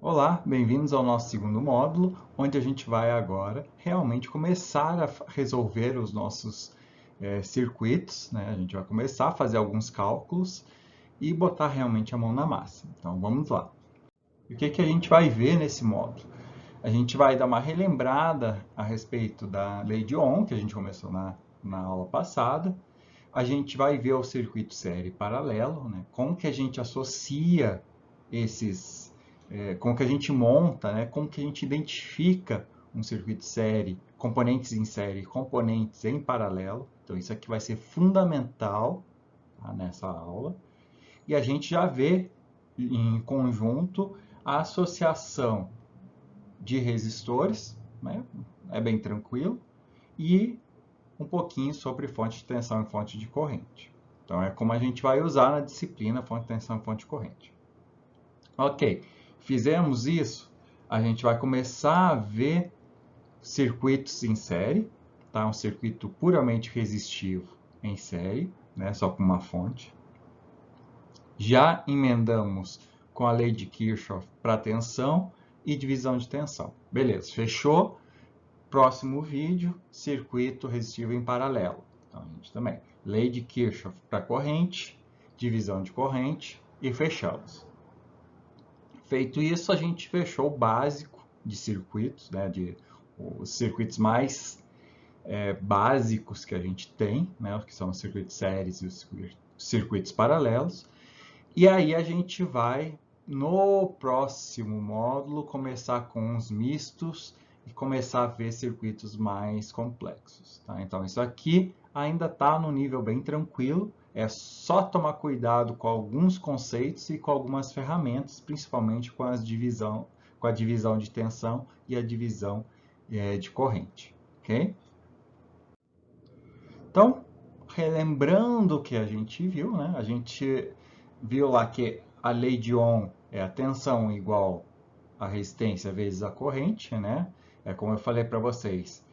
Olá, bem-vindos ao nosso segundo módulo, onde a gente vai agora realmente começar a resolver os nossos circuitos, né? A gente vai começar a fazer alguns cálculos e botar realmente a mão na massa. Então, vamos lá. E o que a gente vai ver nesse módulo? A gente vai dar uma relembrada a respeito da lei de Ohm, que a gente começou na aula passada. A gente vai ver o circuito série paralelo, né? Como que a gente associa esses, como que a gente monta, né? Como que a gente identifica um circuito série, componentes em série, componentes em paralelo. Então, isso aqui vai ser fundamental, tá, nessa aula. E a gente já vê em conjunto a associação de resistores, né? É bem tranquilo, e um pouquinho sobre fonte de tensão e fonte de corrente. Então, é como a gente vai usar na disciplina fonte de tensão e fonte de corrente. Ok, fizemos isso, a gente vai começar a ver circuitos em série, tá? Um circuito puramente resistivo em série, né? Só com uma fonte. Já emendamos com a lei de Kirchhoff para tensão e divisão de tensão. Beleza, fechou? Próximo vídeo, circuito resistivo em paralelo. Então, a gente também, lei de Kirchhoff para corrente, divisão de corrente e fechamos. Feito isso, a gente fechou o básico de circuitos, né, os circuitos mais básicos que a gente tem, né, que são os circuitos séries e os circuitos paralelos. E aí a gente vai, no próximo módulo, começar com os mistos e começar a ver circuitos mais complexos. Tá? Então, isso aqui ainda está no nível bem tranquilo, é só tomar cuidado com alguns conceitos e com algumas ferramentas, principalmente com a divisão de tensão e a divisão de corrente. Okay? Então, relembrando o que a gente viu, né? A gente viu lá que a lei de Ohm é a tensão igual a resistência vezes a corrente, né? É como eu falei para vocês,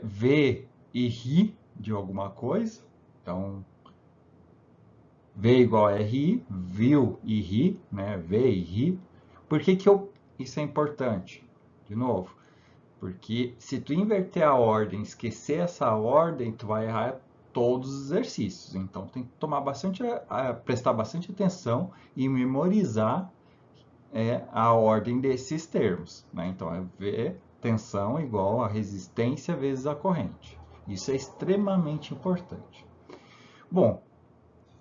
V e ρ de alguma coisa. Então, V igual a RI, viu e ri, né? V e ri. Por que isso é importante? De novo, porque se tu inverter a ordem, esquecer essa ordem, tu vai errar todos os exercícios. Então tem que tomar prestar bastante atenção e memorizar a ordem desses termos. Né? Então é V tensão igual a resistência vezes a corrente. Isso é extremamente importante. Bom,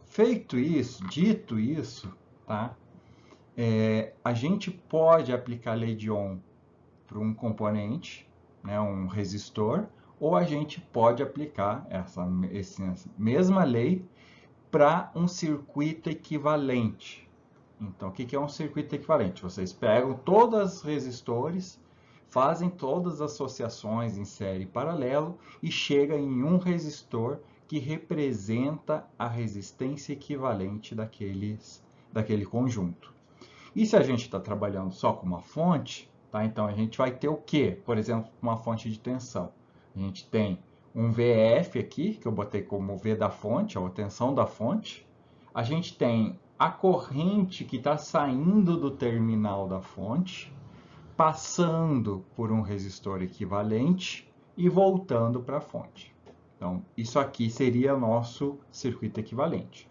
feito isso, dito isso, tá? A gente pode aplicar a lei de Ohm para um componente, né, um resistor, ou a gente pode aplicar essa mesma lei para um circuito equivalente. Então, o que é um circuito equivalente? Vocês pegam todos os resistores, fazem todas as associações em série paralelo e chega em um resistor que representa a resistência equivalente daquele conjunto. E se a gente está trabalhando só com uma fonte, tá? Então a gente vai ter o quê? Por exemplo, uma fonte de tensão. A gente tem um VF aqui, que eu botei como V da fonte, a tensão da fonte. A gente tem a corrente que está saindo do terminal da fonte, passando por um resistor equivalente e voltando para a fonte. Então, isso aqui seria o nosso circuito equivalente.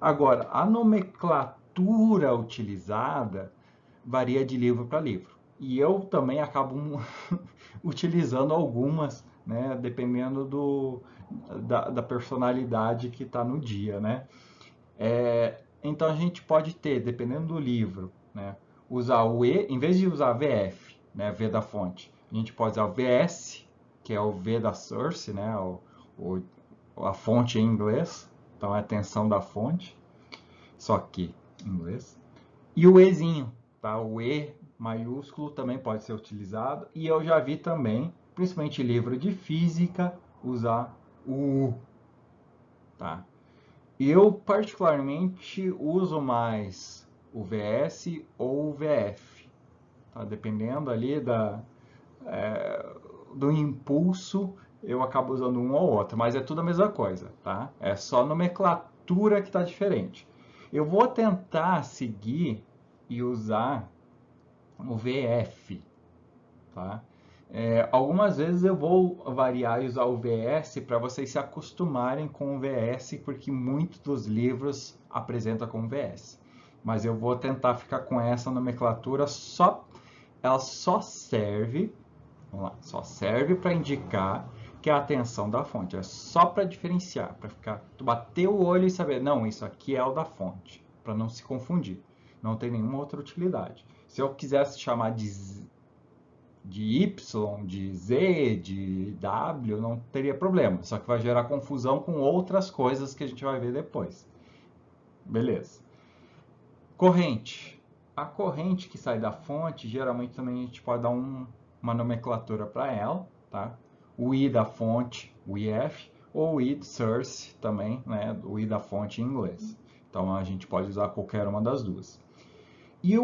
Agora, a nomenclatura utilizada varia de livro para livro. E eu também acabo utilizando algumas, né, dependendo da personalidade que está no dia, né? Então a gente pode ter, dependendo do livro, né, usar o E, em vez de usar VF, né, V da fonte, a gente pode usar o VS, que é o V da source, né, a fonte em inglês, então é a tensão da fonte, só que em inglês. E o Ezinho, tá? O E maiúsculo também pode ser utilizado. E eu já vi também, principalmente em livro de física, usar o U, tá? Eu particularmente uso mais o VS ou o VF, tá? Dependendo ali do impulso, eu acabo usando um ou outro, mas é tudo a mesma coisa, tá? É só a nomenclatura que está diferente. Eu vou tentar seguir e usar o VF, tá? Algumas vezes eu vou variar e usar o VS para vocês se acostumarem com o VS, porque muitos dos livros apresentam com VS. Mas eu vou tentar ficar com essa nomenclatura ela só serve, vamos lá, só serve para indicar que é a atenção da fonte, é só para diferenciar, para ficar, bater o olho e saber, não, isso aqui é o da fonte, para não se confundir. Não tem nenhuma outra utilidade. Se eu quisesse chamar de Y, de Z, de W, não teria problema. Só que vai gerar confusão com outras coisas que a gente vai ver depois. Beleza. Corrente. A corrente que sai da fonte, geralmente também a gente pode dar uma nomenclatura para ela, tá? O I da fonte, o IF, ou o I source também, né? O I da fonte em inglês. Então a gente pode usar qualquer uma das duas. E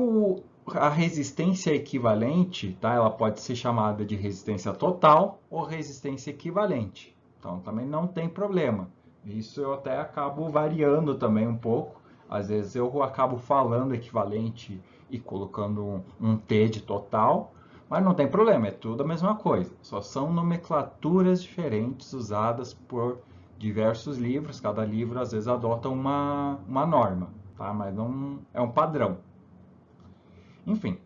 a resistência equivalente, tá? Ela pode ser chamada de resistência total ou resistência equivalente. Então, também não tem problema. Isso eu até acabo variando também um pouco. Às vezes eu acabo falando equivalente e colocando um T de total, mas não tem problema, é tudo a mesma coisa. Só são nomenclaturas diferentes usadas por diversos livros. Cada livro, às vezes, adota uma norma, tá? Mas não é um padrão. Enfim,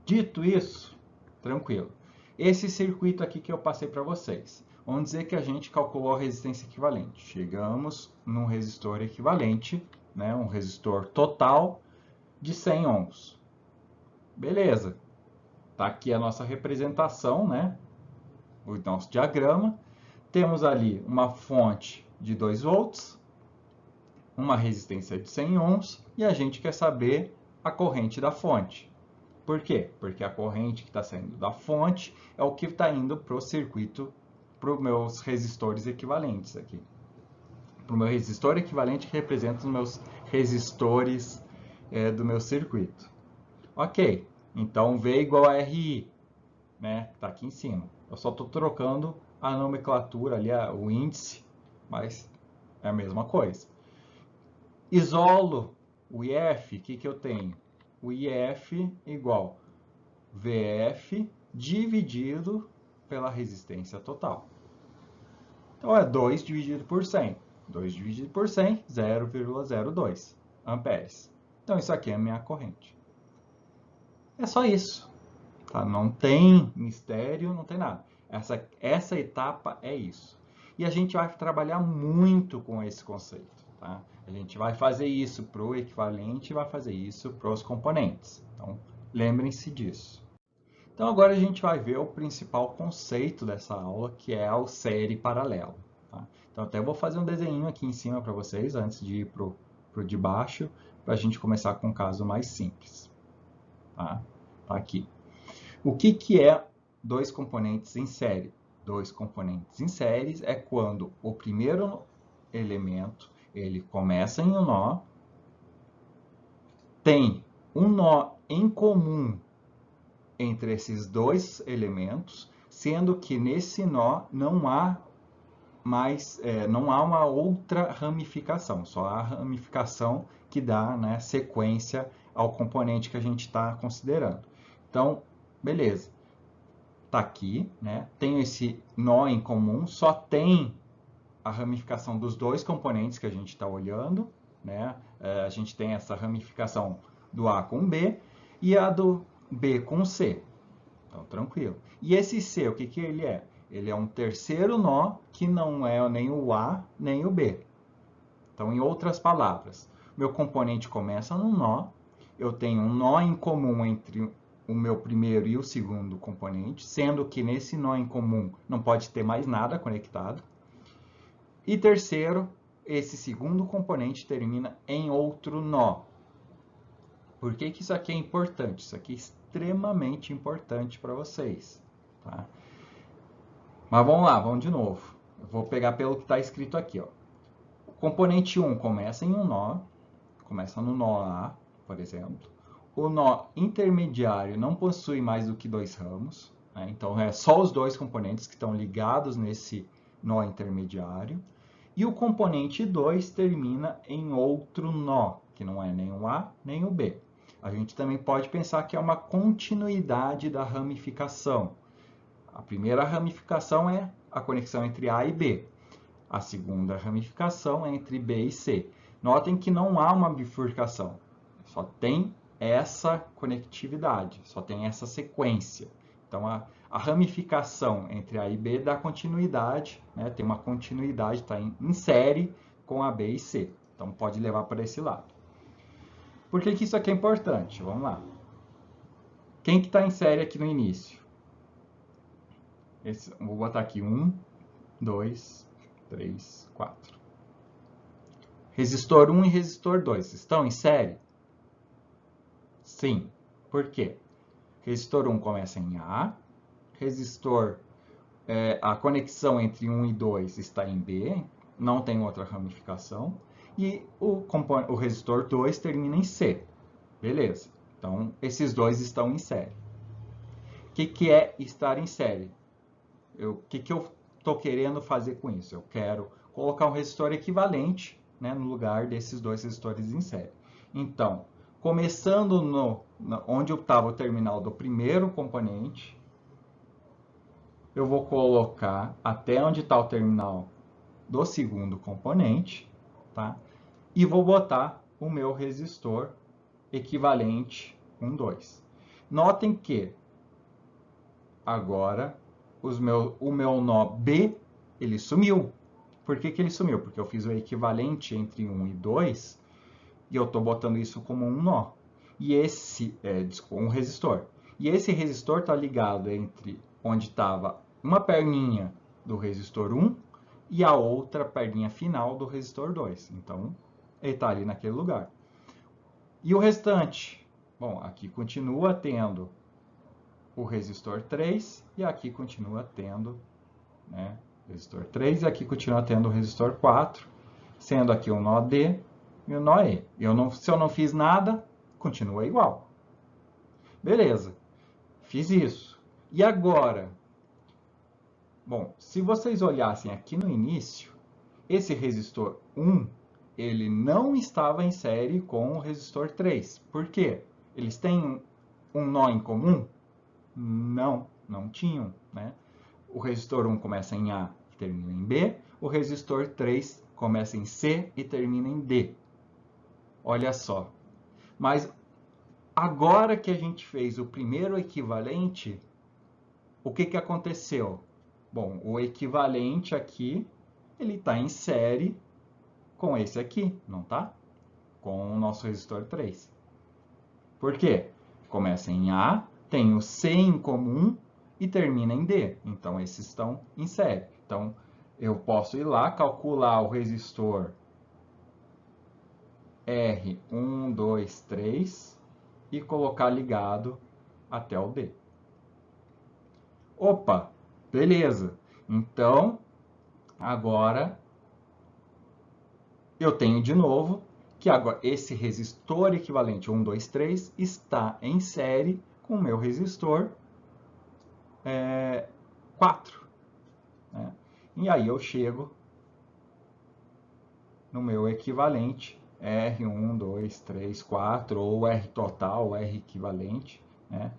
dito isso, tranquilo. Esse circuito aqui que eu passei para vocês. Vamos dizer que a gente calculou a resistência equivalente. Chegamos num resistor equivalente, né, um resistor total de 100 ohms. Beleza. Está aqui a nossa representação, né, o nosso diagrama. Temos ali uma fonte de 2 volts, uma resistência de 100 ohms e a gente quer saber a corrente da fonte. Por quê? Porque a corrente que está saindo da fonte é o que está indo para o circuito, para os meus resistores equivalentes aqui. Para o meu resistor equivalente que representa os meus resistores do meu circuito. Ok, então V igual a RI, né? Está aqui em cima. Eu só estou trocando a nomenclatura ali, o índice, mas é a mesma coisa. Isolo o IF, o que eu tenho? O IF igual VF dividido pela resistência total. Então, é 2 dividido por 100. 2 dividido por 100, 0,02 amperes. Então, isso aqui é a minha corrente. É só isso. Tá? Não tem mistério, não tem nada. Essa etapa é isso. E a gente vai trabalhar muito com esse conceito. Tá? A gente vai fazer isso para o equivalente e vai fazer isso para os componentes. Então, lembrem-se disso. Então, agora a gente vai ver o principal conceito dessa aula, que é a série paralela. Tá? Então, até vou fazer um desenho aqui em cima para vocês, antes de ir para o de baixo, para a gente começar com um caso mais simples. Tá? Tá aqui. O que é dois componentes em série? Dois componentes em série é quando o primeiro elemento ele começa em um nó, tem um nó em comum entre esses dois elementos, sendo que nesse nó não há uma outra ramificação, só há a ramificação que dá, né, sequência ao componente que a gente está considerando. Então, beleza. Está aqui, né? Tem esse nó em comum, só tem a ramificação dos dois componentes que a gente está olhando, né? A gente tem essa ramificação do A com B e a do B com C. Então, tranquilo. E esse C, o que ele é? Ele é um terceiro nó que não é nem o A nem o B. Então, em outras palavras, meu componente começa num nó, eu tenho um nó em comum entre o meu primeiro e o segundo componente, sendo que nesse nó em comum não pode ter mais nada conectado. E terceiro, esse segundo componente termina em outro nó. Por que isso aqui é importante? Isso aqui é extremamente importante para vocês. Tá? Mas vamos lá, vamos de novo. Eu vou pegar pelo que está escrito aqui. Ó. O componente 1 começa em um nó, começa no nó A, por exemplo. O nó intermediário não possui mais do que 2 ramos, né? Então é só os dois componentes que estão ligados nesse nó intermediário. E o componente 2 termina em outro nó, que não é nem o A nem o B. a gente também pode pensar que é uma continuidade da ramificação. A primeira ramificação é a conexão entre A e B. A segunda ramificação é entre B e C. Notem que não há uma bifurcação, só tem essa conectividade, só tem essa sequência. Então, a ramificação entre A e B dá continuidade, né? Tem uma continuidade, está em série com a B e C. Então, pode levar para esse lado. Por que isso aqui é importante? Vamos lá. Quem que está em série aqui no início? Vou botar aqui 1, 2, 3, 4. Resistor 1 e resistor 2 estão em série? Sim. Por quê? Resistor 1 começa em A, a conexão entre 1 e 2 está em B, não tem outra ramificação, e o resistor 2 termina em C. Beleza. Então, esses dois estão em série. O que é estar em série? O que eu estou querendo fazer com isso? Eu quero colocar um resistor equivalente, né, no lugar desses dois resistores em série. Então, começando onde estava o terminal do primeiro componente, eu vou colocar até onde está o terminal do segundo componente, tá? E vou botar o meu resistor equivalente 1, 2. Notem que agora o meu nó B ele sumiu. Por que ele sumiu? Porque eu fiz o equivalente entre 1 e 2 e eu estou botando isso como um nó. E um resistor. E esse resistor está ligado entre onde estava uma perninha do resistor 1 e a outra perninha final do resistor 2. Então, ele está ali naquele lugar. E o restante? Bom, aqui continua tendo o resistor 3 e aqui continua tendo, né, resistor 3 e aqui continua tendo o resistor 4, sendo aqui o nó D e o nó E. Se eu não fiz nada, continua igual. Beleza, fiz isso. E agora? Bom, se vocês olhassem aqui no início, esse resistor 1, ele não estava em série com o resistor 3. Por quê? Eles têm um nó em comum? Não tinham, né? O resistor 1 começa em A e termina em B. O resistor 3 começa em C e termina em D. Olha só. Mas agora que a gente fez o primeiro equivalente, o que aconteceu? Bom, o equivalente aqui, ele está em série com esse aqui, não tá? Com o nosso resistor 3. Por quê? Começa em A, tem o C em comum e termina em D. Então, esses estão em série. Então, eu posso ir lá, calcular o resistor R1, 2, 3 e colocar ligado até o D. Opa, beleza. Então, agora eu tenho de novo que agora esse resistor equivalente 1, 2, 3 está em série com o meu resistor 4. Né? E aí eu chego no meu equivalente R1, 2, 3, 4, ou R total, ou R equivalente. Né?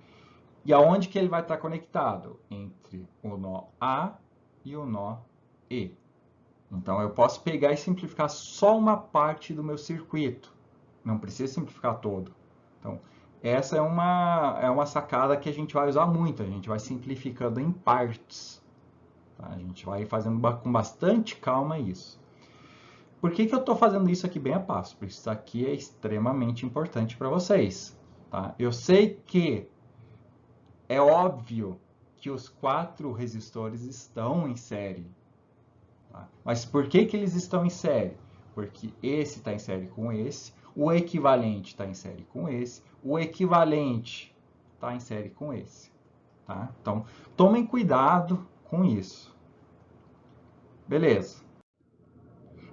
E aonde que ele vai estar conectado? Entre o nó A e o nó E. Então, eu posso pegar e simplificar só uma parte do meu circuito. Não precisa simplificar todo. Então, essa é uma sacada que a gente vai usar muito. A gente vai simplificando em partes. Tá? A gente vai fazendo com bastante calma isso. Por que eu estou fazendo isso aqui bem a passo? Porque isso aqui é extremamente importante para vocês. Tá? Eu sei que é óbvio que os 4 resistores estão em série. Tá? Mas por que eles estão em série? Porque esse está em série com esse, o equivalente está em série com esse, o equivalente está em série com esse. Tá? Então, tomem cuidado com isso. Beleza.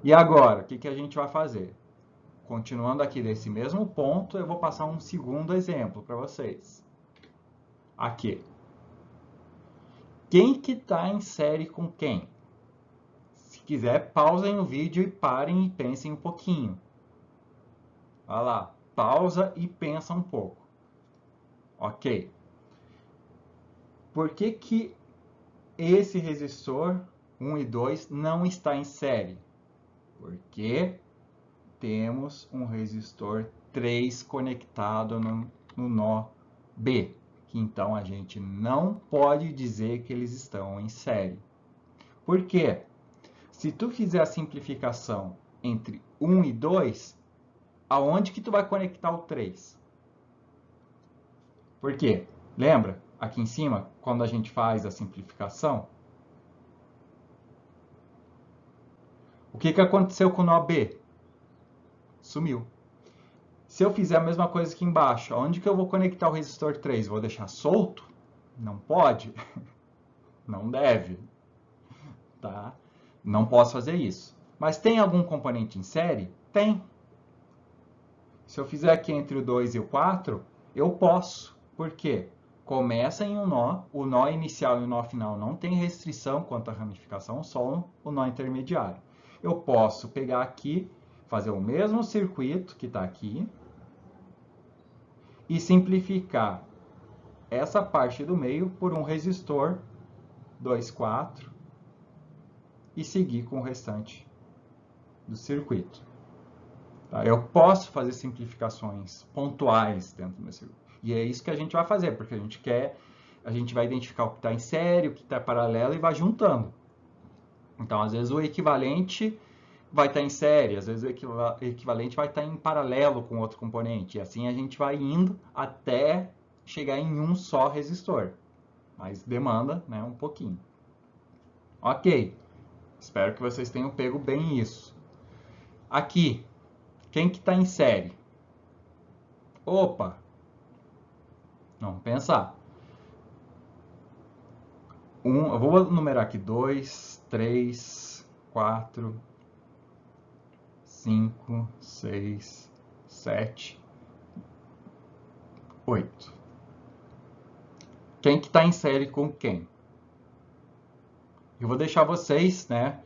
E agora, o que a gente vai fazer? Continuando aqui desse mesmo ponto, eu vou passar um segundo exemplo para vocês. Aqui. Quem que está em série com quem? Se quiser, pausem o vídeo e parem e pensem um pouquinho. Olha lá. pausa e pensa um pouco. Ok. Por que que esse resistor 1 e 2 não está em série? Porque temos um resistor 3 conectado no nó B, que então a gente não pode dizer que eles estão em série. Por quê? Se tu fizer a simplificação entre 1 e 2, aonde que tu vai conectar o 3? Por quê? Lembra? Aqui em cima, quando a gente faz a simplificação, o que que aconteceu com o nó B? Sumiu. Se eu fizer a mesma coisa aqui embaixo, onde que eu vou conectar o resistor 3? Vou deixar solto? Não pode? Não deve. Tá? Não posso fazer isso. Mas tem algum componente em série? Tem. Se eu fizer aqui entre o 2 e o 4, eu posso. Por quê? Começa em um nó, o nó inicial e o nó final não tem restrição quanto à ramificação, só o nó intermediário. Eu posso pegar aqui, fazer o mesmo circuito que está aqui, e simplificar essa parte do meio por um resistor 2,4 e seguir com o restante do circuito. Tá? Eu posso fazer simplificações pontuais dentro do meu circuito. E é isso que a gente vai fazer, porque a gente vai identificar o que está em série, o que está paralelo e vai juntando. Então, às vezes o equivalente vai estar em série, às vezes o equivalente vai estar em paralelo com outro componente. E assim a gente vai indo até chegar em um só resistor. Mas demanda, né, um pouquinho. Ok. Espero que vocês tenham pego bem isso. Aqui, quem que está em série? Opa! Vamos pensar. Eu vou numerar aqui 2, 3, 4, 5, 6, 7, 8. Quem que está em série com quem? Eu vou deixar vocês, né,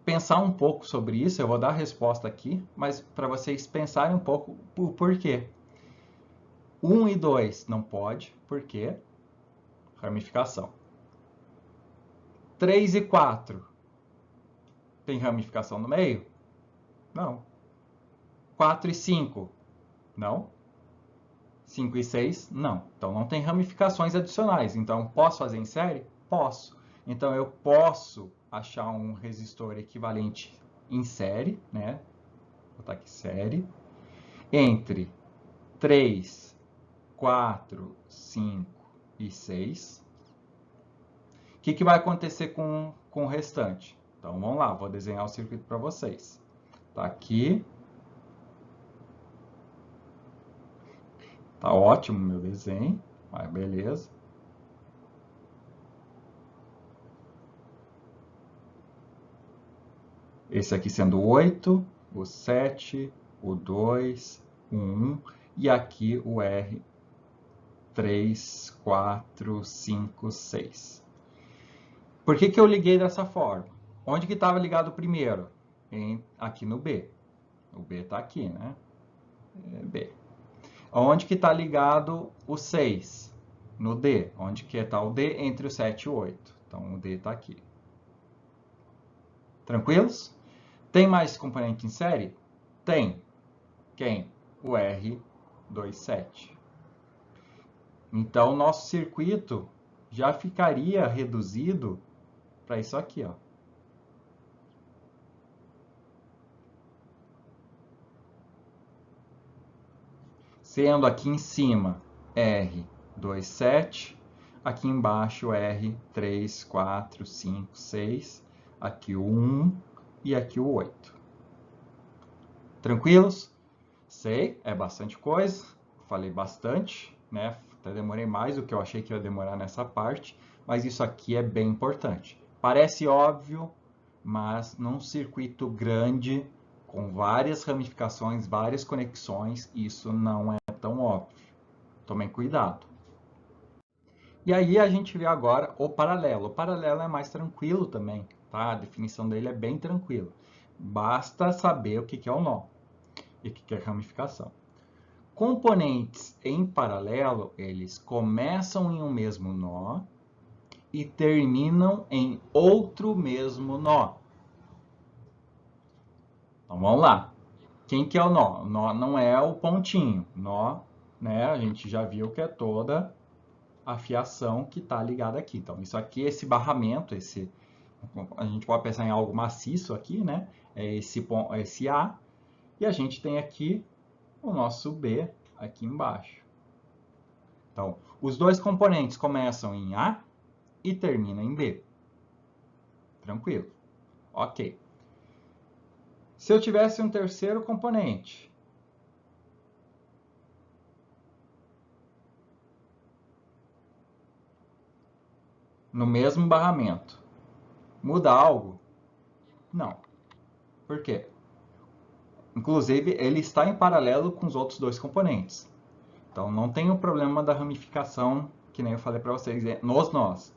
pensar um pouco sobre isso. Eu vou dar a resposta aqui, mas para vocês pensarem um pouco o porquê. 1 e 2 não pode, por quê? Ramificação. 3 e 4 tem ramificação no meio? Não. 4 e 5? Não. 5 e 6? Não. Então não tem ramificações adicionais. Então posso fazer em série? Posso. Então eu posso achar um resistor equivalente em série, né? Vou botar aqui série, entre 3, 4, 5 e 6. O que vai acontecer com o restante? Então vamos lá, vou desenhar o circuito para vocês. Tá aqui. Tá ótimo meu desenho, mas beleza. Esse aqui sendo o 8, o 7, o 2, o 1 e aqui o R 3, 4, 5, 6. Por que que eu liguei dessa forma? Onde que estava ligado primeiro? Aqui no B. O B está aqui, né? B. Onde que está ligado o 6? No D. Onde que está o D? Entre o 7 e o 8. Então, o D está aqui. Tranquilos? Tem mais componente em série? Tem. Quem? O R27. Então, nosso circuito já ficaria reduzido para isso aqui, ó. Sendo aqui em cima R27, aqui embaixo R3, 4, 5, 6, aqui o 1 e aqui o 8. Tranquilos? Sei, é bastante coisa, falei bastante, né? Até demorei mais do que eu achei que ia demorar nessa parte, mas isso aqui é bem importante. Parece óbvio, mas num circuito grande, com várias ramificações, várias conexões, isso não é tão óbvio. Tomem cuidado. E aí a gente vê agora o paralelo. O paralelo é mais tranquilo também, tá? A definição dele é bem tranquila. Basta saber o que é o nó. e o que é ramificação. Componentes em paralelo, eles começam em um mesmo nó e terminam em outro mesmo nó. Então vamos lá. Quem que é o nó? O nó não é o pontinho. Nó, né, a gente já viu que é toda a fiação que está ligada aqui. Então isso aqui, esse barramento, a gente pode pensar em algo maciço aqui, né? É esse A. E a gente tem aqui o nosso B aqui embaixo. Então, os dois componentes começam em A e terminam em B. Tranquilo. Ok. Se eu tivesse um terceiro componente, no mesmo barramento, muda algo? Não. Por quê? Inclusive, ele está em paralelo com os outros dois componentes. Então, não tem o problema da ramificação, que nem eu falei para vocês, nos nós.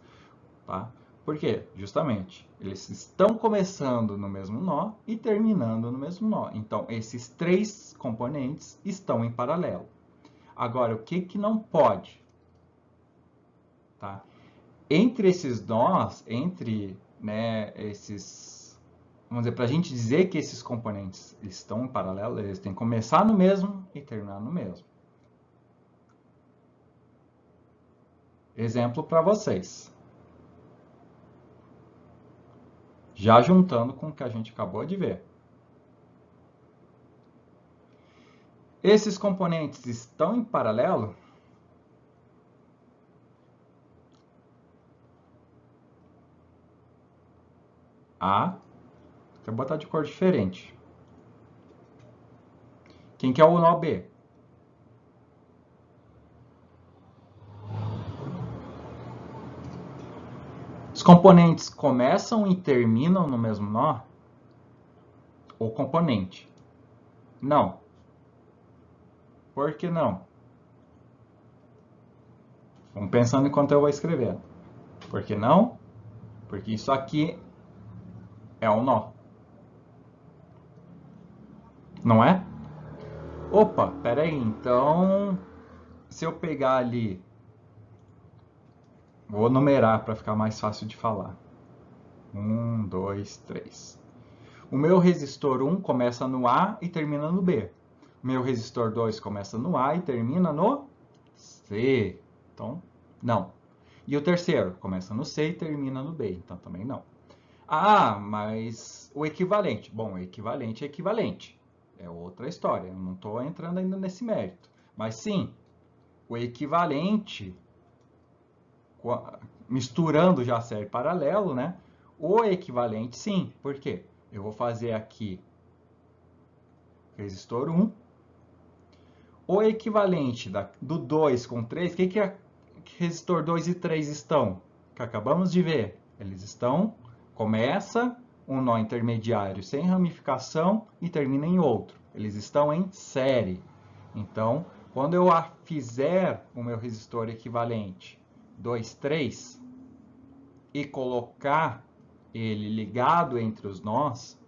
Tá? Por quê? Justamente, eles estão começando no mesmo nó e terminando no mesmo nó. Então, esses três componentes estão em paralelo. Agora, o que não pode? Tá? Entre esses nós, né, vamos dizer, para a gente dizer que esses componentes estão em paralelo, eles têm que começar no mesmo e terminar no mesmo. Exemplo para vocês. Já juntando com o que a gente acabou de ver. Esses componentes estão em paralelo? A. Vou botar de cor diferente. Quem que é o nó B? Os componentes começam e terminam no mesmo nó? Ou componente? Não. Por que não? Vamos pensando enquanto eu vou escrever. Por que não? Porque isso aqui é um nó. Não é? Opa, peraí. Então, se eu pegar ali, vou numerar para ficar mais fácil de falar. 1, 2, 3. O meu resistor 1 começa no A e termina no B. O meu resistor 2 começa no A e termina no C. Então, não. E o terceiro começa no C e termina no B. Então, também não. Ah, mas o equivalente. Bom, o equivalente é equivalente. É outra história. Eu não estou entrando ainda nesse mérito. Mas sim, o equivalente, misturando já série paralelo, né? O equivalente, sim. Por quê? Eu vou fazer aqui resistor 1. O equivalente do 2 com 3, o que é resistor 2 e 3 estão? Que acabamos de ver. Eles estão, começa um nó intermediário sem ramificação e termina em outro. Eles estão em série. Então, quando eu fizer o meu resistor equivalente 2, 3 e colocar ele ligado entre os nós,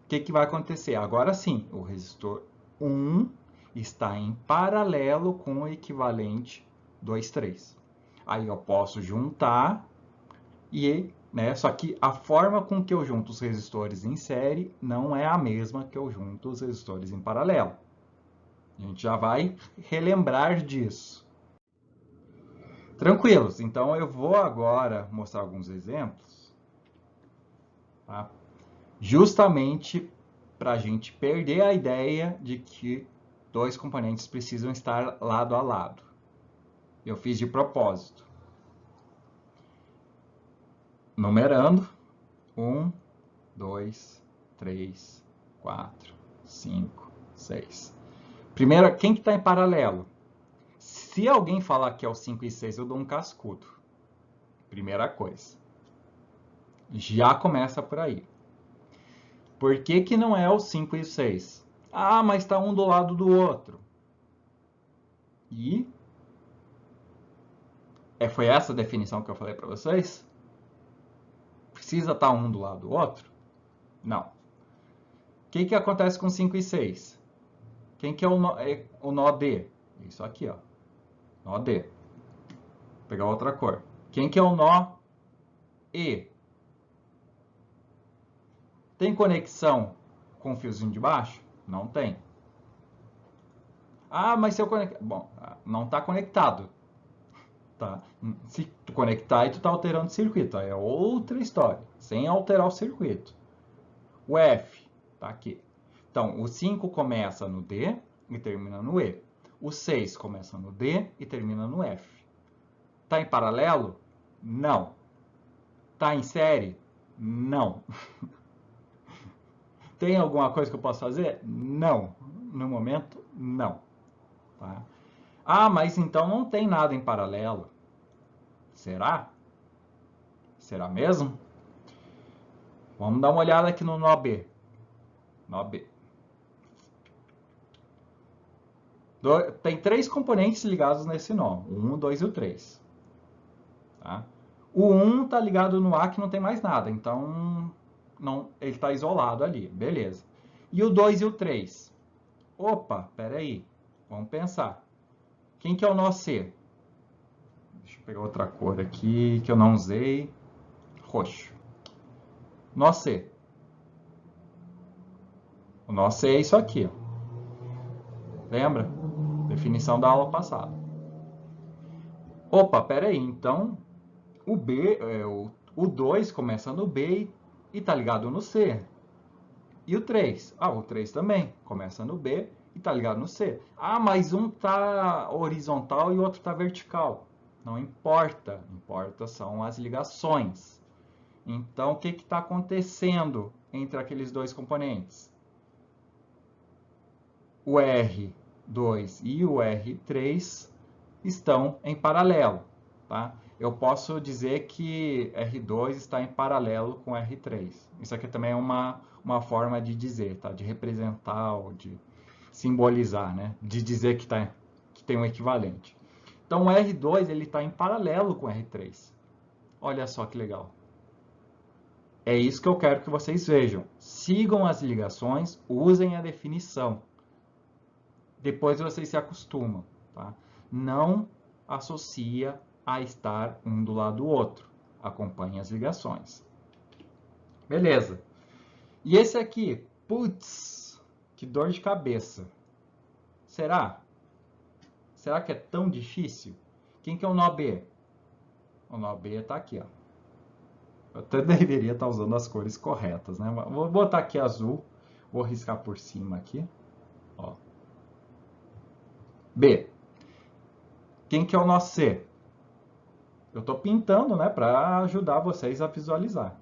o que vai acontecer? Agora sim, o resistor 1 está em paralelo com o equivalente 2, 3. Aí eu posso juntar e, né, só que a forma com que eu junto os resistores em série não é a mesma que eu junto os resistores em paralelo. A gente já vai relembrar disso. Tranquilos, então eu vou agora mostrar alguns exemplos, tá? Justamente para a gente perder a ideia de que dois componentes precisam estar lado a lado. Eu fiz de propósito. Numerando. 1, 2, 3, 4, 5, 6. Primeiro, quem que está em paralelo? Se alguém falar que é o 5 e 6, eu dou um cascudo. Primeira coisa. Já começa por aí. Por que que não é o 5 e o 6? Ah, mas está um do lado do outro. E foi essa a definição que eu falei para vocês? Precisa estar um do lado do outro? Não. O que acontece com 5 e 6? Quem que é o nó D? Isso aqui, ó. Nó D. Vou pegar outra cor. Quem que é o nó E? Tem conexão com o fiozinho de baixo? Não tem. Ah, mas se eu conectar... Bom, não está conectado. Tá? Se tu conectar e tu está alterando o circuito. Aí é outra história. Sem alterar o circuito. O F está aqui. Então, o 5 começa no D e termina no E. O 6 começa no D e termina no F. Está em paralelo? Não. Está em série? Não. Tem alguma coisa que eu posso fazer? Não. No momento, não. Tá? Ah, mas então não tem nada em paralelo. Será? Será mesmo? Vamos dar uma olhada aqui no nó B. Nó B. Tem 3 componentes ligados nesse nó. O 1, o 2 e o 3. Tá? O 1 está ligado no A que não tem mais nada. Então, não, ele está isolado ali. Beleza. E o 2 e o 3? Opa, peraí. Vamos pensar. Quem que é o nó C? Deixa eu pegar outra cor aqui que eu não usei. Roxo. Nó C. O nó C é isso aqui. Ó. Lembra? Definição da aula passada. Opa, peraí. Então, o B, o 2 começa no B e está ligado no C. E o 3? Ah, o 3 também. Começa no B e está ligado no C. Ah, mas um está horizontal e o outro está vertical. Não importa. Importa são as ligações. Então, o que está acontecendo entre aqueles dois componentes? O R2 e o R3 estão em paralelo. Tá? Eu posso dizer que R2 está em paralelo com R3. Isso aqui também é uma forma de dizer, tá? De representar ou de simbolizar, né? De dizer que tem um equivalente. Então, o R2 está em paralelo com o R3. Olha só que legal. É isso que eu quero que vocês vejam. Sigam as ligações, usem a definição. Depois vocês se acostumam. Tá? Não associa a estar um do lado do outro. Acompanhe as ligações. Beleza. E esse aqui? Putz, que dor de cabeça. Será? Será que é tão difícil? Quem que é o nó B? O nó B está aqui, ó. Eu até deveria estar usando as cores corretas, né? Vou botar aqui azul. Vou riscar por cima aqui. Ó. B. Quem que é o nó C? Eu estou pintando, né? Para ajudar vocês a visualizar.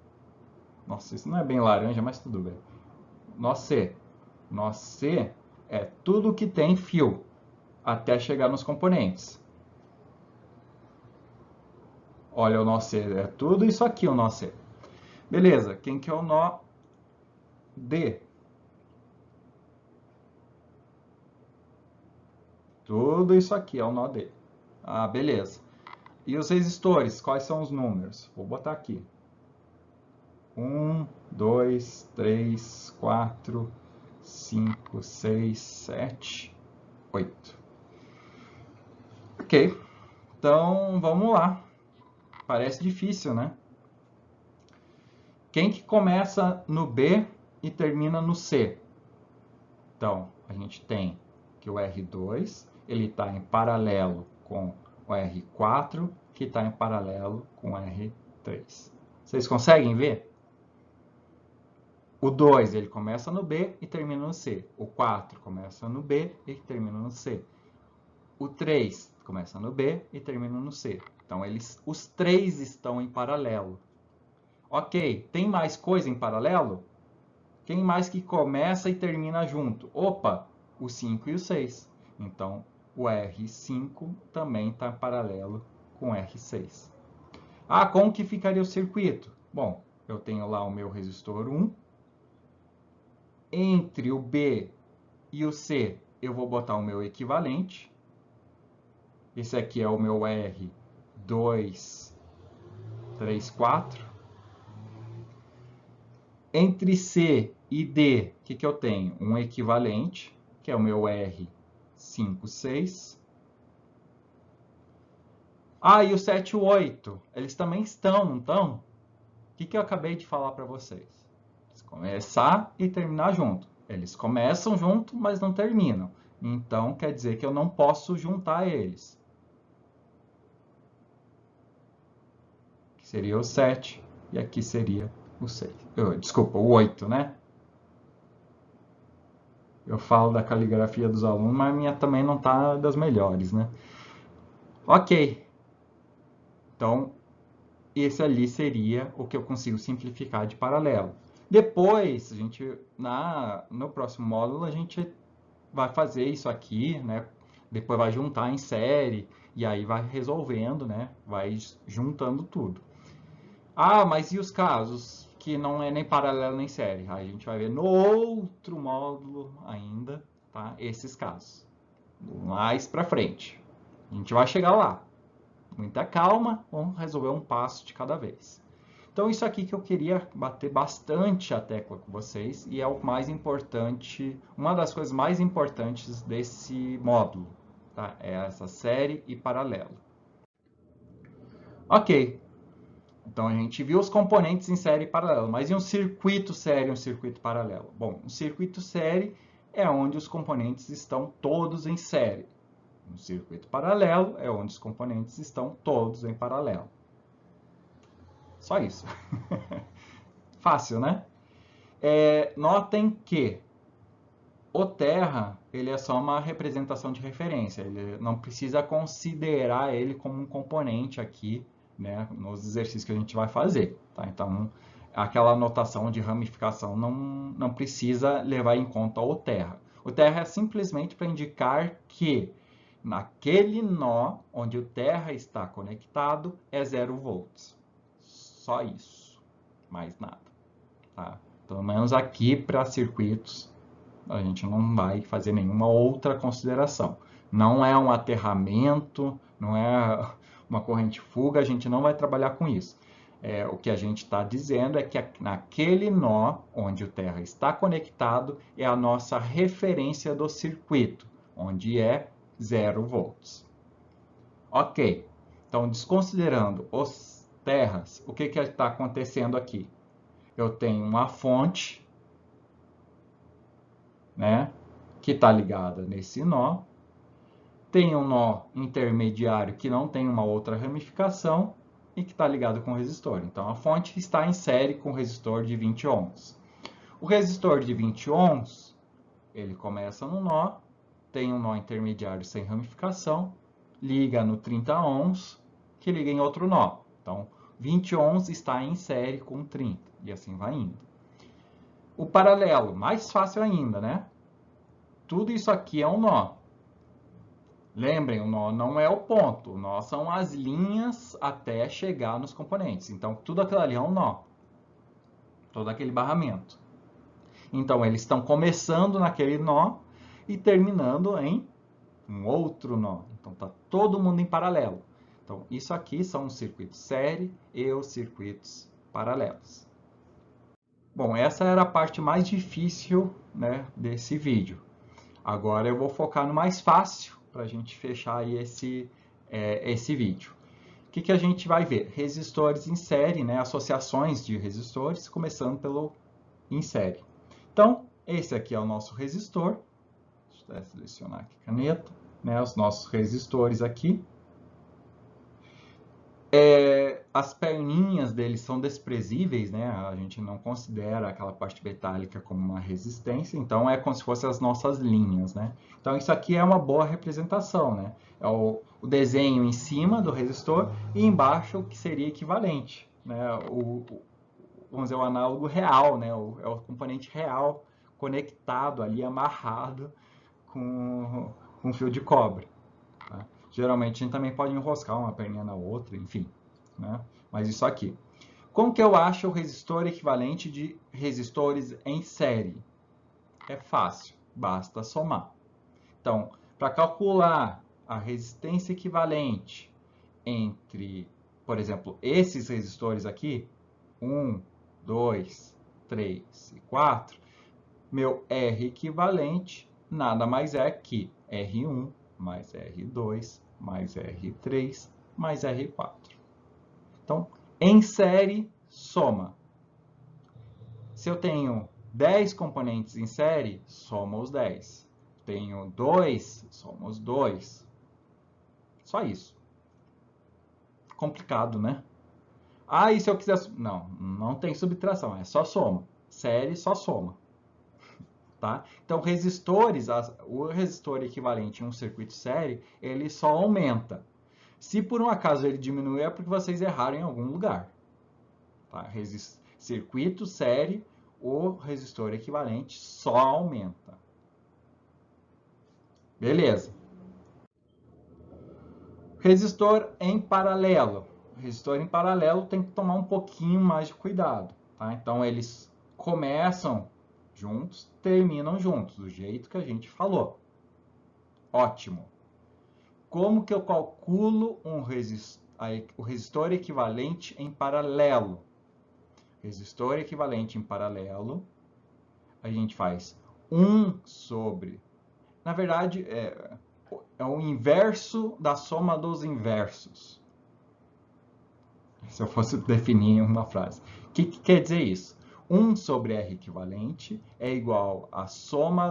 Nossa, isso não é bem laranja, mas tudo bem. Nó C. Nó C é tudo que tem fio até chegar nos componentes. Olha o nó C, é tudo isso aqui o nó C. Beleza, quem que é o nó D? Tudo isso aqui é o nó D. Ah, beleza. E os resistores, quais são os números? Vou botar aqui. 1, 2, 3, 4, 5, 6, 7, 8. Ok, então vamos lá. Parece difícil, né? Quem que começa no B e termina no C? Então, a gente tem que o R2 ele está em paralelo com o R4, que está em paralelo com o R3. Vocês conseguem ver? O 2 ele começa no B e termina no C. O 4 começa no B e termina no C. O 3 começa no B e termina no C. Então, os 3 estão em paralelo. Ok, tem mais coisa em paralelo? Quem mais que começa e termina junto? Opa, o 5 e o 6. Então, o R5 também está em paralelo com o R6. Ah, como que ficaria o circuito? Bom, eu tenho lá o meu resistor 1. Entre o B e o C, eu vou botar o meu equivalente. Esse aqui é o meu R2, 3, 4. Entre C e D, o que eu tenho? Um equivalente. que é o meu R5, 6. Ah, e o 7 e o 8, eles também estão, não estão? O que eu acabei de falar para vocês? Começar e terminar junto. Eles começam junto, mas não terminam. Então, quer dizer que eu não posso juntar eles. Aqui seria o 7 e aqui seria o 6. Desculpa, o 8, né? Eu falo da caligrafia dos alunos, mas a minha também não está das melhores, né? Ok. Então, esse ali seria o que eu consigo simplificar de paralelo. Depois, no próximo módulo, a gente vai fazer isso aqui, né? Depois vai juntar em série e aí vai resolvendo, né? Vai juntando tudo. Ah, mas e os casos que não é nem paralelo nem série? Aí a gente vai ver no outro módulo ainda, tá? Esses casos. Mais pra frente. A gente vai chegar lá. Muita calma, vamos resolver um passo de cada vez. Então, isso aqui que eu queria bater bastante a tecla com vocês e é o mais importante, uma das coisas mais importantes desse módulo, tá? É essa série e paralelo. Ok, então a gente viu os componentes em série e paralelo, mas e um circuito série e um circuito paralelo? Bom, um circuito série é onde os componentes estão todos em série. Um circuito paralelo é onde os componentes estão todos em paralelo. Só isso. Fácil, né? Notem que o terra ele é só uma representação de referência. Ele não precisa considerar ele como um componente aqui, né, nos exercícios que a gente vai fazer. Tá? Então, aquela notação de ramificação não precisa levar em conta o terra. O terra é simplesmente para indicar que naquele nó onde o terra está conectado é 0 volts. Só isso, mais nada. Tá? Pelo menos aqui para circuitos a gente não vai fazer nenhuma outra consideração. Não é um aterramento, não é uma corrente fuga, a gente não vai trabalhar com isso. O que a gente está dizendo é que naquele nó onde o terra está conectado é a nossa referência do circuito, onde é 0 volts. Ok, então desconsiderando os terras, o que está acontecendo aqui? Eu tenho uma fonte, né, que está ligada nesse nó. Tem um nó intermediário que não tem uma outra ramificação e que está ligado com o resistor. Então, a fonte está em série com o resistor de 20 ohms. O resistor de 20 ohms, ele começa no nó, tem um nó intermediário sem ramificação, liga no 30 ohms, que liga em outro nó. Então, 20 ohms está em série com 30, e assim vai indo. O paralelo, mais fácil ainda, né? Tudo isso aqui é um nó. Lembrem, o nó não é o ponto. O nó são as linhas até chegar nos componentes. Então, tudo aquilo ali é um nó. Todo aquele barramento. Então, eles estão começando naquele nó e terminando em um outro nó. Então, está todo mundo em paralelo. Então, isso aqui são os circuitos série e os circuitos paralelos. Bom, essa era a parte mais difícil, né, desse vídeo. Agora eu vou focar no mais fácil para a gente fechar aí esse vídeo. O que a gente vai ver? Resistores em série, né? Associações de resistores, começando pelo em série. Então, esse aqui é o nosso resistor. Deixa eu selecionar aqui a caneta, né? Os nossos resistores aqui. As perninhas deles são desprezíveis, né? A gente não considera aquela parte metálica como uma resistência, então é como se fossem as nossas linhas, né? Então isso aqui é uma boa representação, né? É o desenho em cima do resistor e embaixo o que seria equivalente, né? Vamos dizer, o análogo real, né? É o componente real conectado ali, amarrado com um fio de cobre. Tá? Geralmente a gente também pode enroscar uma perninha na outra, enfim. Né? Mas isso aqui. Como que eu acho o resistor equivalente de resistores em série? É fácil, basta somar. Então, para calcular a resistência equivalente entre, por exemplo, esses resistores aqui, 1, 2, 3 e 4, meu R equivalente nada mais é que R1 mais R2 mais R3 mais R4. Então, em série, soma. Se eu tenho 10 componentes em série, soma os 10. Tenho 2, soma os 2. Só isso. Complicado, né? Ah, e se eu quiser... Não, não tem subtração, é só soma. Série, só soma. Tá? Então, resistores, o resistor equivalente em um circuito série, ele só aumenta. Se por um acaso ele diminuir, é porque vocês erraram em algum lugar. Tá? Circuito série, o resistor equivalente só aumenta. Beleza. Resistor em paralelo. Resistor em paralelo tem que tomar um pouquinho mais de cuidado. Tá? Então, eles começam juntos, terminam juntos, do jeito que a gente falou. Ótimo. Como que eu calculo o resistor equivalente em paralelo? Resistor equivalente em paralelo, a gente faz 1 sobre... Na verdade, é o inverso da soma dos inversos. Se eu fosse definir em uma frase. O que quer dizer isso? 1 sobre R equivalente é igual à soma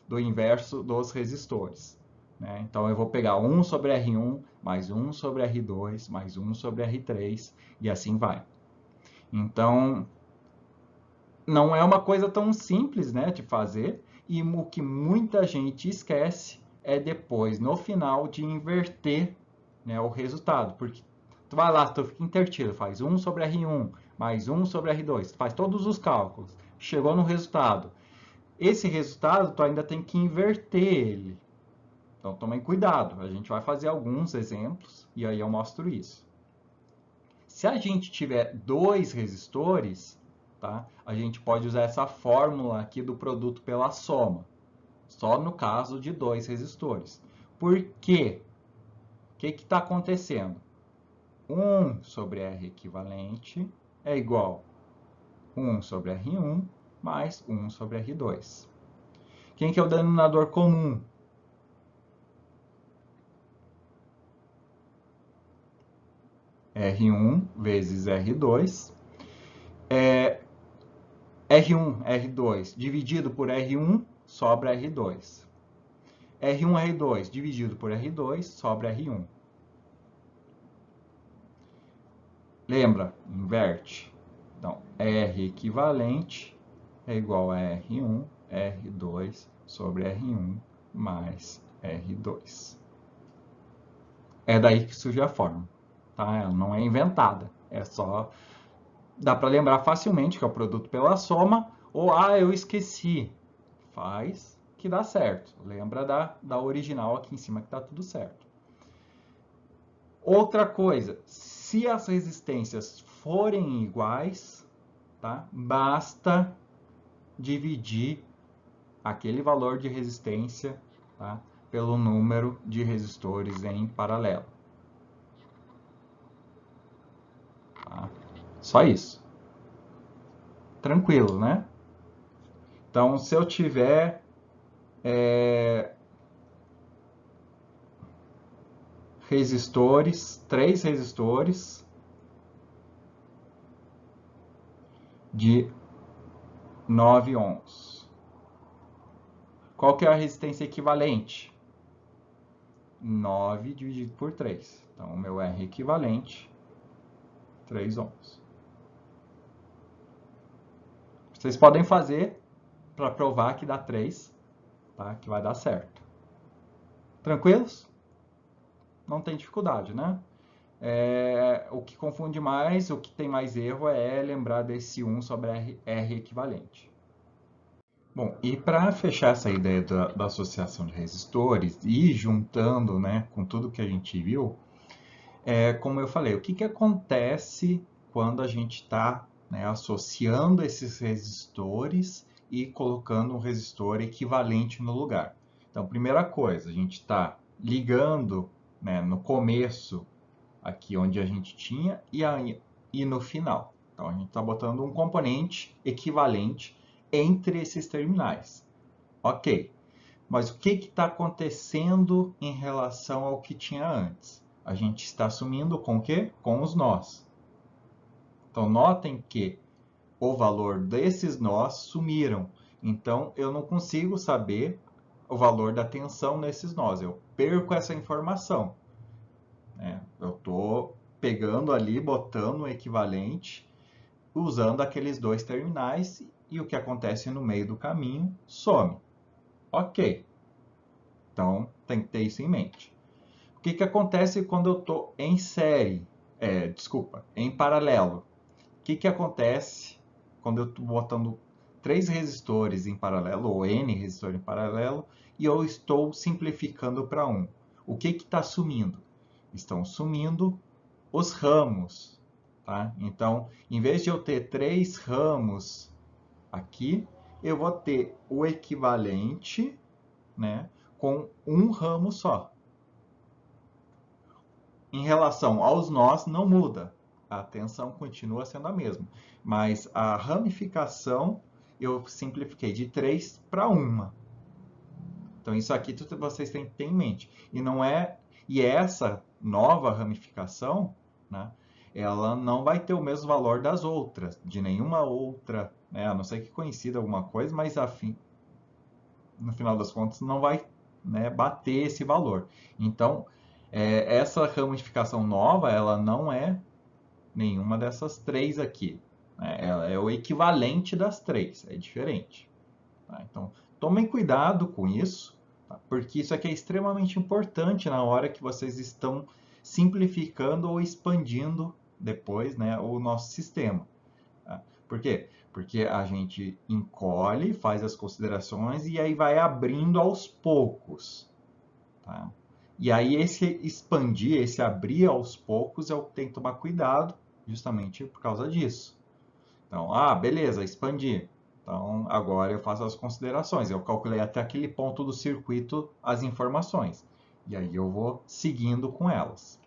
do inverso dos resistores. Né? Então, eu vou pegar 1 sobre R1, mais 1 sobre R2, mais 1 sobre R3, e assim vai. Então, não é uma coisa tão simples, né, de fazer, e o que muita gente esquece é depois, no final, de inverter, né, o resultado. Porque tu vai lá, tu fica invertido, faz 1 sobre R1, mais 1 sobre R2, tu faz todos os cálculos, chegou no resultado. Esse resultado, tu ainda tem que inverter ele. Então, tomem cuidado, a gente vai fazer alguns exemplos, e aí eu mostro isso. Se a gente tiver 2 resistores, tá? A gente pode usar essa fórmula aqui do produto pela soma, só no caso de 2 resistores. Por quê? O que está acontecendo? 1 sobre R equivalente é igual a 1 sobre R1 mais 1 sobre R2. Quem que é o denominador comum? R1 vezes R2. R1, R2 dividido por R1 sobra R2. R1, R2 dividido por R2 sobra R1. Lembra? Inverte. Então, R equivalente é igual a R1, R2 sobre R1 mais R2. É daí que surge a fórmula. Tá? Ela não é inventada. É só... Dá para lembrar facilmente que é o produto pela soma. Ou, eu esqueci. Faz que dá certo. Lembra da original aqui em cima que está tudo certo. Outra coisa, se as resistências forem iguais, tá? Basta dividir aquele valor de resistência, tá? Pelo número de resistores em paralelo. Tá? Só isso. Tranquilo, né? Então, se eu tiver resistores, 3 resistores de 9 ohms. Qual que é a resistência equivalente? 9 dividido por 3. Então, o meu R equivalente, 3 ohms. Vocês podem fazer para provar que dá 3, tá? Que vai dar certo. Tranquilos? Não tem dificuldade, né? O que confunde mais, o que tem mais erro é lembrar desse 1 sobre R equivalente. Bom, e para fechar essa ideia da associação de resistores e juntando, né, com tudo que a gente viu, como eu falei, o que acontece quando a gente está, né, associando esses resistores e colocando um resistor equivalente no lugar? Então, primeira coisa, a gente está ligando, né, no começo, aqui onde a gente tinha, e no final. Então, a gente está botando um componente equivalente entre esses terminais. Ok. Mas o que está acontecendo em relação ao que tinha antes? A gente está sumindo com o quê? Com os nós. Então, notem que o valor desses nós sumiram. Então, eu não consigo saber o valor da tensão nesses nós. Eu perco essa informação. Eu estou pegando ali, botando o equivalente, usando aqueles dois terminais, e o que acontece no meio do caminho some. Ok. Então, tem que ter isso em mente. O que acontece quando eu estou em série? Em paralelo. O que acontece quando eu estou botando 3 resistores em paralelo, ou N resistores em paralelo, e eu estou simplificando para 1? O que está sumindo? Estão sumindo os ramos. Tá? Então, em vez de eu ter 3 ramos aqui, eu vou ter o equivalente, né, com um ramo só. Em relação aos nós, não muda. A tensão continua sendo a mesma. Mas a ramificação, eu simplifiquei de 3 para 1. Então, isso aqui vocês têm que ter em mente. E essa nova ramificação, né, ela não vai ter o mesmo valor das outras, de nenhuma outra, né, a não ser que coincida alguma coisa, mas no final das contas não vai, né, bater esse valor. Então, essa ramificação nova, ela não é nenhuma dessas 3 aqui. Né? Ela é o equivalente das 3, é diferente. Tá? Então, tomem cuidado com isso, tá? Porque isso aqui é extremamente importante na hora que vocês estão simplificando ou expandindo depois, né, o nosso sistema. Tá? Por quê? Porque a gente encolhe, faz as considerações e aí vai abrindo aos poucos. Tá? E aí esse expandir, esse abrir aos poucos, eu tenho que tomar cuidado justamente por causa disso. Então, beleza, expandi. Então, agora eu faço as considerações. Eu calculei até aquele ponto do circuito as informações. E aí eu vou seguindo com elas.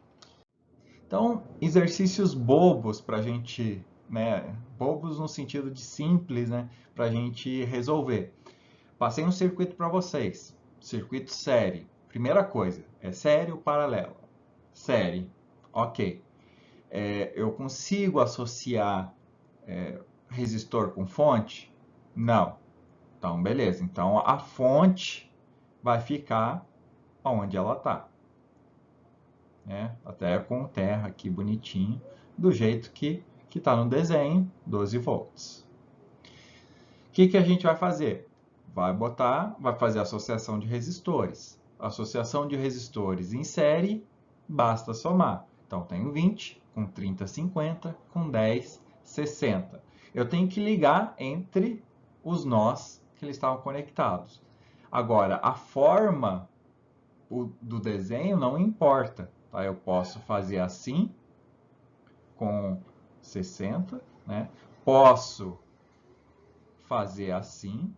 Então, exercícios bobos para a gente, né? Bobos no sentido de simples, né? Para a gente resolver. Passei um circuito para vocês. Circuito série. Primeira coisa, é série ou paralelo? Série. Ok. Eu consigo associar resistor com fonte? Não. Então, beleza. Então, a fonte vai ficar onde ela está. Né? Até com terra aqui bonitinho, do jeito que está no desenho, 12 volts. O que a gente vai fazer? Vai fazer associação de resistores. Associação de resistores em série, basta somar. Então, tenho 20, com 30, 50, com 10, 60. Eu tenho que ligar entre os nós que eles estavam conectados. Agora, a forma do desenho não importa. Tá? Eu posso fazer assim, com 60, né? Posso fazer assim,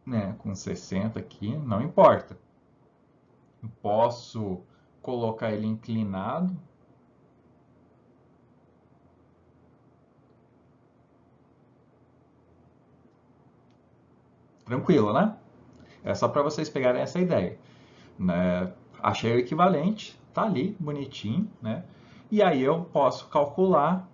né? Com 60 aqui, não importa. Posso colocar ele inclinado. Tranquilo, né? É só para vocês pegarem essa ideia. Né? Achei o equivalente, tá ali, bonitinho, né? E aí eu posso calcular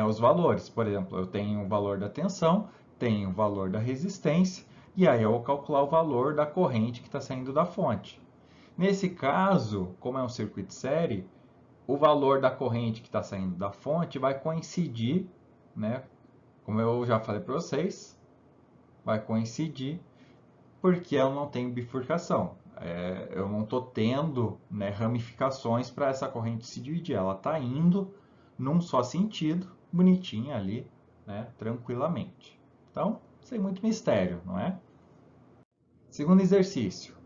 os valores. Por exemplo, eu tenho o valor da tensão, tenho o valor da resistência, e aí eu vou calcular o valor da corrente que está saindo da fonte. Nesse caso, como é um circuito série, o valor da corrente que está saindo da fonte vai coincidir, né? Como eu já falei para vocês, vai coincidir porque eu não tenho bifurcação. Eu não estou tendo, né, ramificações para essa corrente se dividir. Ela está indo num só sentido, bonitinha ali, né, tranquilamente. Então, sem muito mistério, não é? Segundo exercício,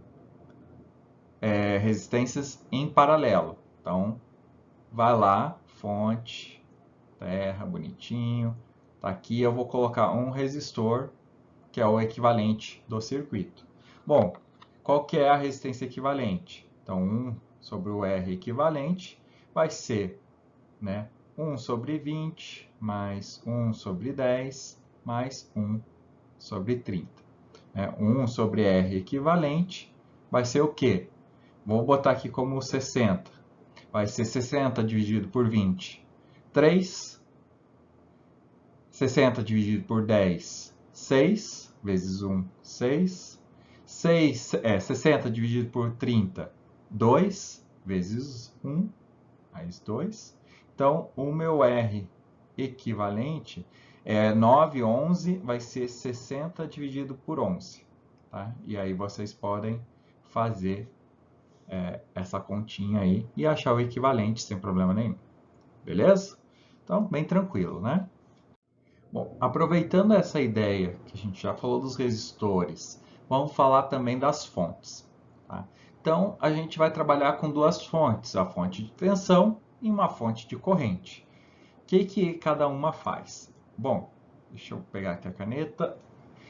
resistências em paralelo. Então, vai lá, fonte, terra, bonitinho. Tá aqui eu vou colocar um resistor, que é o equivalente do circuito. Bom, qual que é a resistência equivalente? Então, 1 sobre o R equivalente vai ser, né, 1 sobre 20 mais 1 sobre 10 mais 1 sobre 30. 1 sobre R equivalente vai ser o quê? Vou botar aqui como 60. Vai ser 60 dividido por 20, 3. 60 dividido por 10, 6. Vezes 1, 6. 60 dividido por 30, 2. Vezes 1, mais 2. Então, o meu R equivalente é 9, 11, vai ser 60 dividido por 11. Tá? E aí vocês podem fazer essa continha aí e achar o equivalente sem problema nenhum. Beleza? Então, bem tranquilo, né? Bom, aproveitando essa ideia que a gente já falou dos resistores, vamos falar também das fontes. Tá? Então, a gente vai trabalhar com duas fontes, a fonte de tensão e uma fonte de corrente. O que cada uma faz? Bom, deixa eu pegar aqui a caneta.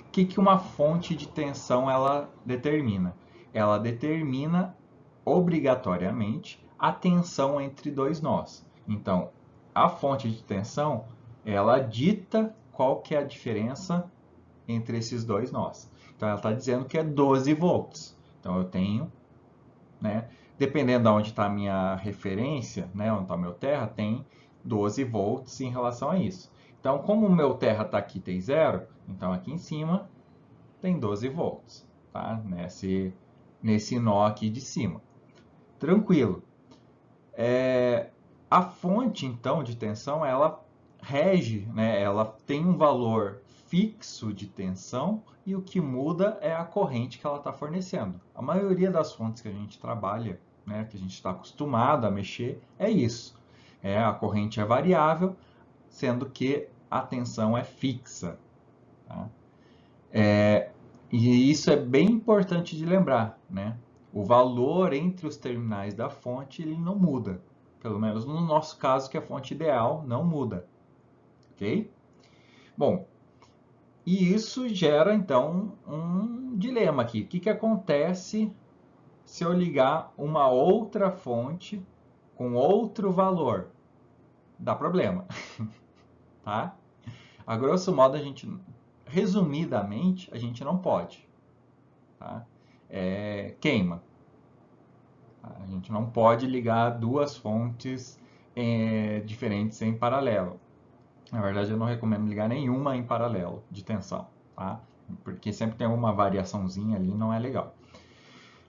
O que uma fonte de tensão ela determina? Ela determina obrigatoriamente a tensão entre dois nós. Então, a fonte de tensão, ela dita qual que é a diferença entre esses dois nós. Então, ela está dizendo que é 12 volts. Então, eu tenho, né, dependendo de onde está a minha referência, né, onde está o meu terra, tem 12 volts em relação a isso. Então, como o meu terra está aqui, tem 0, então aqui em cima tem 12 volts, tá? Nesse nó aqui de cima. Tranquilo. A fonte, então, de tensão, ela rege, né? Ela tem um valor fixo de tensão e o que muda é a corrente que ela está fornecendo. A maioria das fontes que a gente trabalha, né, que a gente está acostumado a mexer, é isso. A corrente é variável, sendo que a tensão é fixa. Tá? E isso é bem importante de lembrar, né? O valor entre os terminais da fonte ele não muda. Pelo menos no nosso caso, que é a fonte ideal, não muda. Ok? Bom, e isso gera, então, um dilema aqui. O que acontece se eu ligar uma outra fonte com outro valor? Dá problema. Tá? A grosso modo, resumidamente, a gente não pode. Tá? Queima. A gente não pode ligar duas fontes diferentes em paralelo. Na verdade, eu não recomendo ligar nenhuma em paralelo de tensão, tá? Porque sempre tem uma variaçãozinha ali, não é legal.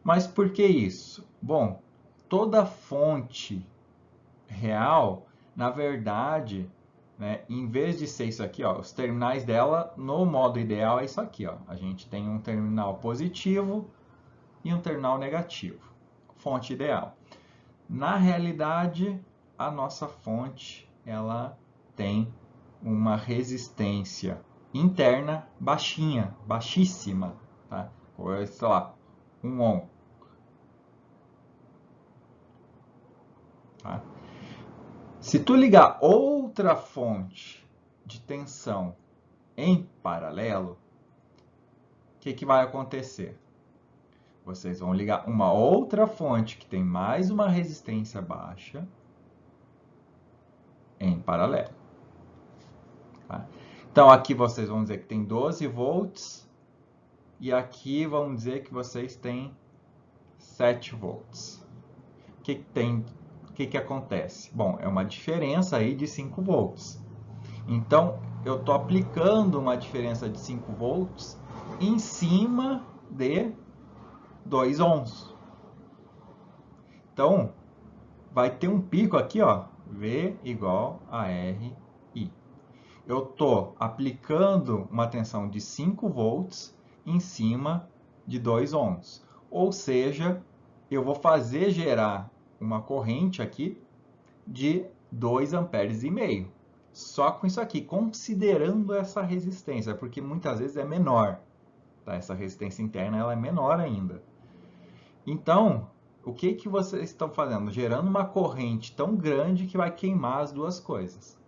Mas por que isso? Bom, toda fonte real, na verdade, né, em vez de ser isso aqui, ó, os terminais dela, no modo ideal, é isso aqui. Ó. A gente tem um terminal positivo e um terminal negativo. Fonte ideal. Na realidade, a nossa fonte ela tem uma resistência interna baixinha, baixíssima, tá? Ou, sei lá, 1 ohm. Tá? Se tu ligar outra fonte de tensão em paralelo, o que vai acontecer? Vocês vão ligar uma outra fonte que tem mais uma resistência baixa em paralelo. Tá? Então, aqui vocês vão dizer que tem 12 volts e aqui vão dizer que vocês têm 7 volts. O que acontece? Bom, é uma diferença aí de 5 volts. Então, eu estou aplicando uma diferença de 5 volts em cima de 2 ohms. Então, vai ter um pico aqui, ó, V igual a RI. Eu estou aplicando uma tensão de 5 volts em cima de 2 ohms. Ou seja, eu vou fazer gerar uma corrente aqui de 2,5 amperes. Só com isso aqui, considerando essa resistência, porque muitas vezes é menor. Tá? Essa resistência interna ela é menor ainda. Então, o que vocês estão fazendo? Gerando uma corrente tão grande que vai queimar as duas coisas.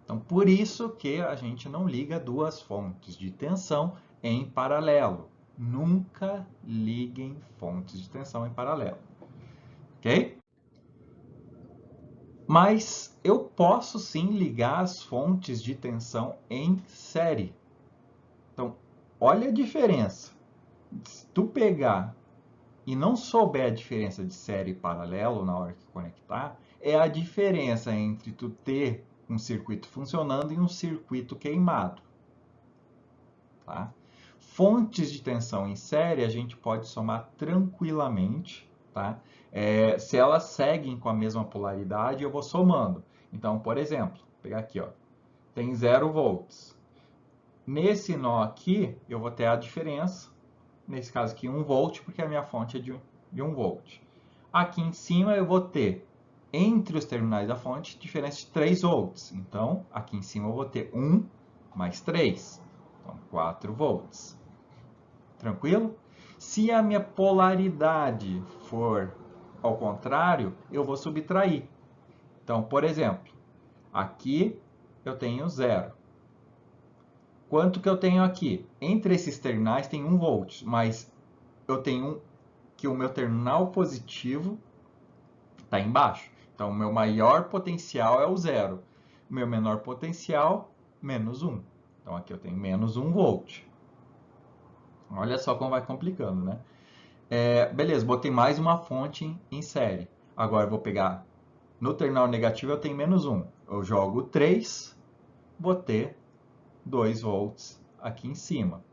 Então, por isso que a gente não liga duas fontes de tensão em paralelo. Nunca liguem fontes de tensão em paralelo. Ok? Mas eu posso sim ligar as fontes de tensão em série. Então, olha a diferença. Se tu pegar e não souber a diferença de série e paralelo na hora que conectar, é a diferença entre tu ter um circuito funcionando e um circuito queimado. Tá? Fontes de tensão em série a gente pode somar tranquilamente. Tá? Se elas seguem com a mesma polaridade, eu vou somando. Então, por exemplo, vou pegar aqui, ó, tem 0 volts. Nesse nó aqui, eu vou ter a diferença, nesse caso aqui 1 volt, porque a minha fonte é de 1 volt. Aqui em cima eu vou ter, entre os terminais da fonte, diferença de 3 volts. Então, aqui em cima eu vou ter 1 mais 3. Então, 4 volts. Tranquilo? Se a minha polaridade for ao contrário, eu vou subtrair. Então, por exemplo, aqui eu tenho 0. Quanto que eu tenho aqui? Entre esses terminais tem 1 volt, mas eu tenho que o meu terminal positivo está embaixo. Então, o meu maior potencial é o 0. O meu menor potencial, menos 1. Então, aqui eu tenho menos 1 volt. Olha só como vai complicando, né? Beleza, botei mais uma fonte em série. Agora, eu vou pegar, no terminal negativo eu tenho menos 1. Eu jogo 3, vou ter 2 volts aqui em cima.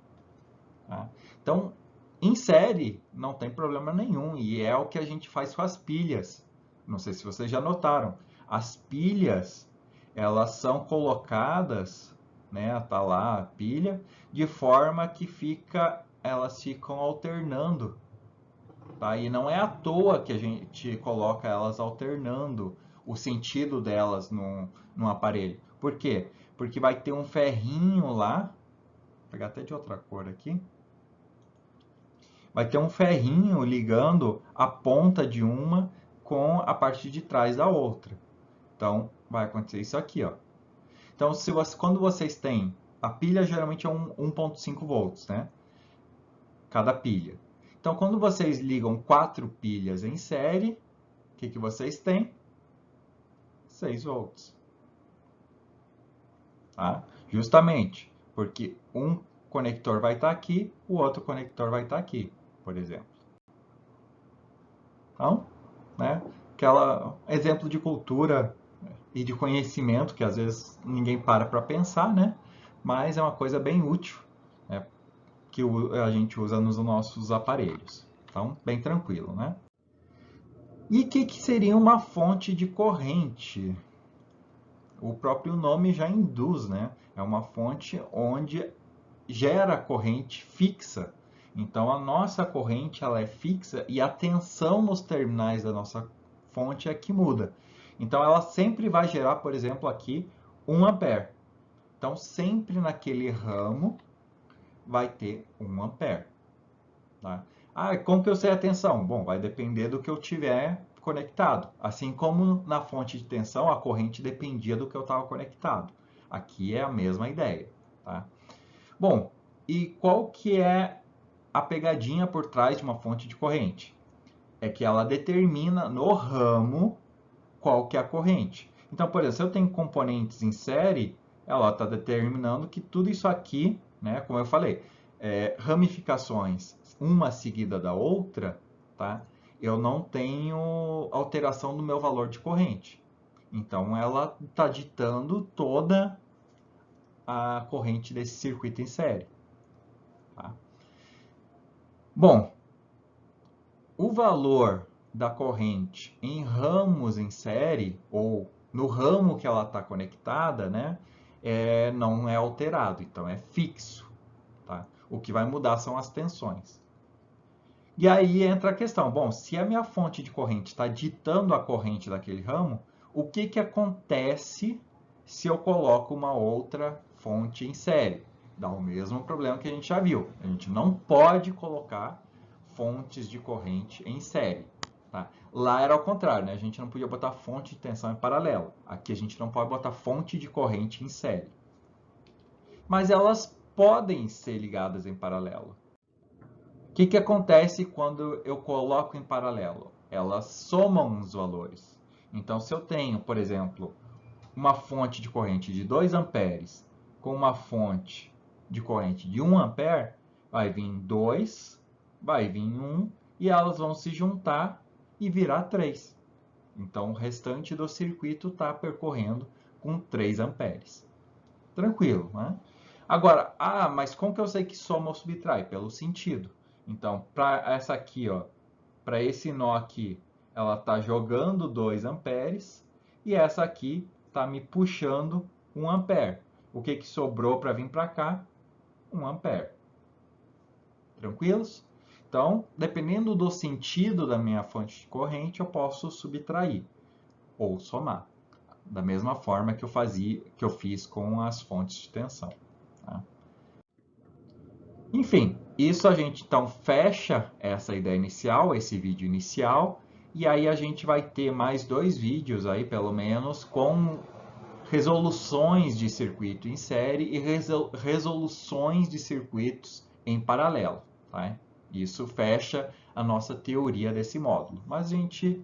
Tá? Então, em série, não tem problema nenhum. E é o que a gente faz com as pilhas. Não sei se vocês já notaram. As pilhas, elas são colocadas, né? Tá lá a pilha, de forma que elas ficam alternando. Tá? E não é à toa que a gente coloca elas alternando o sentido delas num aparelho. Por quê? Porque vai ter um ferrinho lá, vou pegar até de outra cor aqui, vai ter um ferrinho ligando a ponta de uma com a parte de trás da outra. Então, vai acontecer isso aqui, ó. Então, quando vocês têm, a pilha geralmente é 1,5 volts, né? Cada pilha. Então, quando vocês ligam 4 pilhas em série, o que vocês têm? 6 volts. Tá? Justamente porque um conector vai estar aqui, o outro conector vai estar aqui, por exemplo. Então, né? Aquela exemplo de cultura e de conhecimento que às vezes ninguém para pensar, né? Mas é uma coisa bem útil, né? Que a gente usa nos nossos aparelhos. Então, bem tranquilo, né? E o que seria uma fonte de corrente? O próprio nome já induz, né? É uma fonte onde gera corrente fixa. Então, a nossa corrente ela é fixa e a tensão nos terminais da nossa fonte é que muda. Então, ela sempre vai gerar, por exemplo, aqui 1 ampere. Então, sempre naquele ramo vai ter 1 ampere. Tá? Como que eu sei a tensão? Bom, vai depender do que eu tiver conectado. Assim como na fonte de tensão, a corrente dependia do que eu estava conectado. Aqui é a mesma ideia. Tá? Bom, e qual que é a pegadinha por trás de uma fonte de corrente? É que ela determina no ramo qual que é a corrente. Então, por exemplo, se eu tenho componentes em série, ela está determinando que tudo isso aqui, né, como eu falei, ramificações uma seguida da outra, tá? Eu não tenho alteração no meu valor de corrente. Então, ela está ditando toda a corrente desse circuito em série. Tá? Bom, o valor da corrente em ramos em série, ou no ramo que ela está conectada, né, não é alterado, então é fixo. Tá? O que vai mudar são as tensões. E aí entra a questão, bom, se a minha fonte de corrente está ditando a corrente daquele ramo, o que acontece se eu coloco uma outra fonte em série? Dá o mesmo problema que a gente já viu. A gente não pode colocar fontes de corrente em série. Tá? Lá era ao contrário, né? A gente não podia botar fonte de tensão em paralelo. Aqui a gente não pode botar fonte de corrente em série. Mas elas podem ser ligadas em paralelo. O que acontece quando eu coloco em paralelo? Elas somam os valores. Então, se eu tenho, por exemplo, uma fonte de corrente de 2 amperes com uma fonte de corrente de 1 ampere, vai vir 2, vai vir 1, e elas vão se juntar e virar 3. Então, o restante do circuito está percorrendo com 3 amperes. Tranquilo, né? Agora, mas como que eu sei que soma ou subtrai? Pelo sentido. Então, para essa aqui, ó, para esse nó aqui, ela está jogando 2 amperes, e essa aqui está me puxando 1 ampere. O que sobrou para vir para cá? 1 ampere. Tranquilos? Então, dependendo do sentido da minha fonte de corrente, eu posso subtrair ou somar, da mesma forma que eu fiz com as fontes de tensão. Tá? Enfim, isso a gente então fecha essa ideia inicial, esse vídeo inicial, e aí a gente vai ter mais 2 vídeos aí, pelo menos, com resoluções de circuito em série e resoluções de circuitos em paralelo. Tá? Isso fecha a nossa teoria desse módulo, mas a gente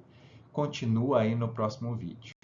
continua aí no próximo vídeo.